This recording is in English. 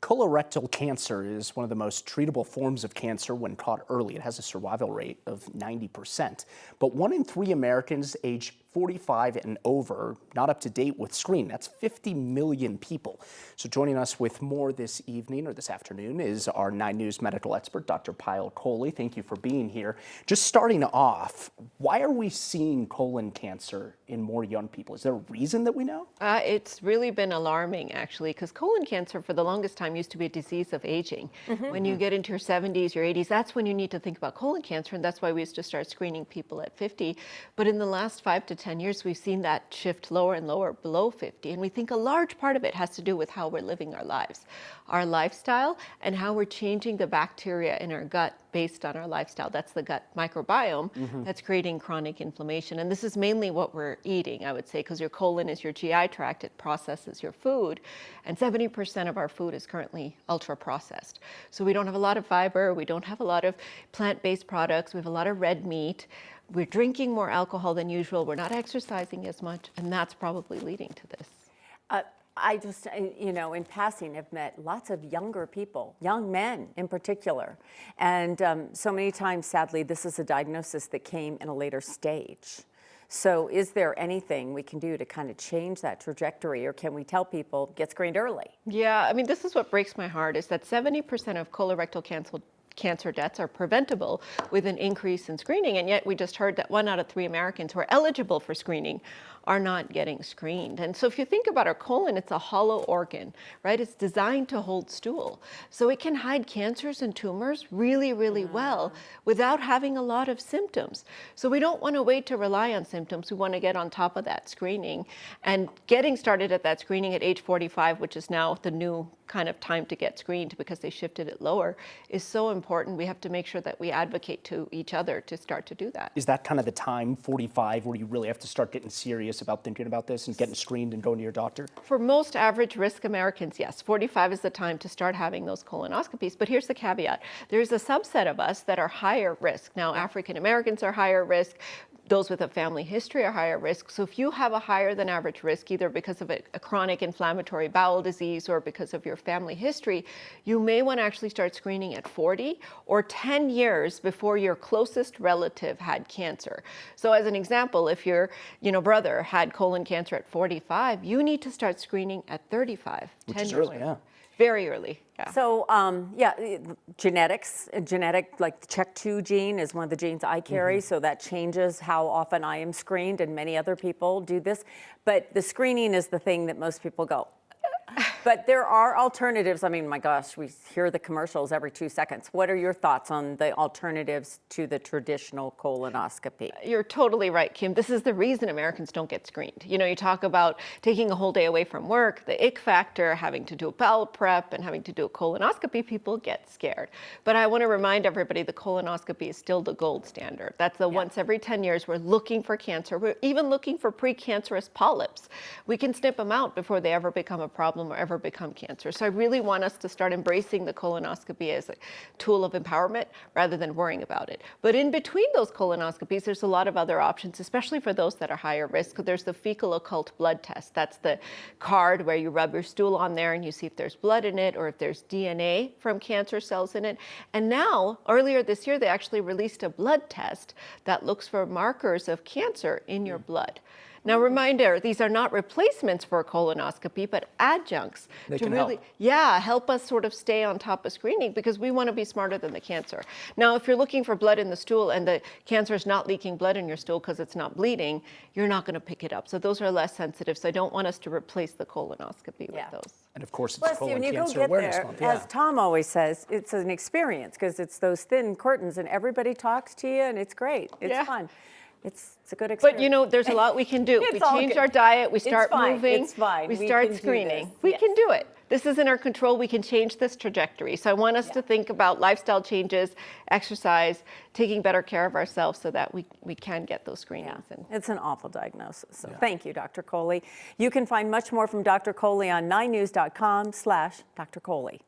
Colorectal cancer is one of the most treatable forms of cancer when caught early. It has a survival rate of 90%. But 1 in 3 Americans age 45 and over not up to date with screening. That's 50 million people. So joining us with more this evening or this afternoon is our 9 News medical expert, Dr. Payal Kohli. Thank you for being here. Just starting off, why are we seeing colon cancer in more young people? Is there a reason that we know? It's really been alarming, actually, because colon cancer for the longest time used to be a disease of aging. When you get into your 70s, your 80s, that's when you need to think about colon cancer, and that's why we used to start screening people at 50. But in the last 5 to 10 years, we've seen that shift lower and lower below 50, and we think a large part of it has to do with how we're living our lives, our lifestyle, and how we're changing the bacteria in our gut based on our lifestyle. That's the gut microbiome that's creating chronic inflammation. And this is mainly what we're eating, I would say, because your colon is your GI tract. It processes your food. And 70% of our food is currently ultra processed. So we don't have a lot of fiber. We don't have a lot of plant-based products. We have a lot of red meat. We're drinking more alcohol than usual. We're not exercising as much. And that's probably leading to this. I just, in passing, have met lots of younger people, young men in particular. And so many times, sadly, this is a diagnosis that came in a later stage. So is there anything we can do to kind of change that trajectory, or can we tell people, get screened early? Yeah, I mean, this is what breaks my heart, is that 70% of colorectal cancer deaths are preventable with an increase in screening, and yet we just heard that 1 out of 3 Americans who are eligible for screening are not getting screened. And so if you think about our colon, it's a hollow organ, right? It's designed to hold stool. So it can hide cancers and tumors really, really well without having a lot of symptoms. So we don't want to wait to rely on symptoms. We want to get on top of that screening, and getting started at that screening at age 45, which is now the new kind of time to get screened because they shifted it lower, is so important. We have to make sure that we advocate to each other to start to do that. Is that kind of the time, 45, where you really have to start getting serious about thinking about this and getting screened and going to your doctor? For most average risk Americans, yes, 45 is the time to start having those colonoscopies. But here's the caveat. There's a subset of us that are higher risk. Now, African Americans are higher risk. Those with a family history are higher risk. So if you have a higher than average risk, either because of a chronic inflammatory bowel disease or because of your family history, you may want to actually start screening at 40 or 10 years before your closest relative had cancer. So as an example, if your brother had colon cancer at 45, you need to start screening at 35. Which is early, yeah. Very early. Yeah. So, genetics, like the CHEK2 gene is one of the genes I carry, so that changes how often I am screened, and many other people do this. But the screening is the thing that most people go. But there are alternatives. I mean, my gosh, we hear the commercials every 2 seconds. What are your thoughts on the alternatives to the traditional colonoscopy? You're totally right, Kim. This is the reason Americans don't get screened. You talk about taking a whole day away from work, the ick factor, having to do a bowel prep and having to do a colonoscopy, people get scared. But I want to remind everybody the colonoscopy is still the gold standard. That's the once every 10 years we're looking for cancer. We're even looking for precancerous polyps. We can snip them out before they ever become a problem or ever become cancer. So I really want us to start embracing the colonoscopy as a tool of empowerment rather than worrying about it. But in between those colonoscopies, there's a lot of other options, especially for those that are higher risk. There's the fecal occult blood test. That's the card where you rub your stool on there and you see if there's blood in it or if there's DNA from cancer cells in it. And now, earlier this year, they actually released a blood test that looks for markers of cancer in your blood. Now, reminder, these are not replacements for a colonoscopy, but adjuncts to really, help us sort of stay on top of screening, because we want to be smarter than the cancer. Now, if you're looking for blood in the stool and the cancer is not leaking blood in your stool because it's not bleeding, you're not going to pick it up. So those are less sensitive. So I don't want us to replace the colonoscopy with those. And of course, it's Colon Cancer Awareness Month. As Tom always says, it's an experience because it's those thin curtains and everybody talks to you and it's great. It's fun. It's a good experience. But there's a lot we can do. We change our diet, we start moving, we start screening. We can do it. This is in our control. We can change this trajectory. So I want us to think about lifestyle changes, exercise, taking better care of ourselves so that we can get those screenings. And it's an awful diagnosis. So thank you, Dr. Kohli. You can find much more from Dr. Kohli on 9news.com/Dr. Kohli.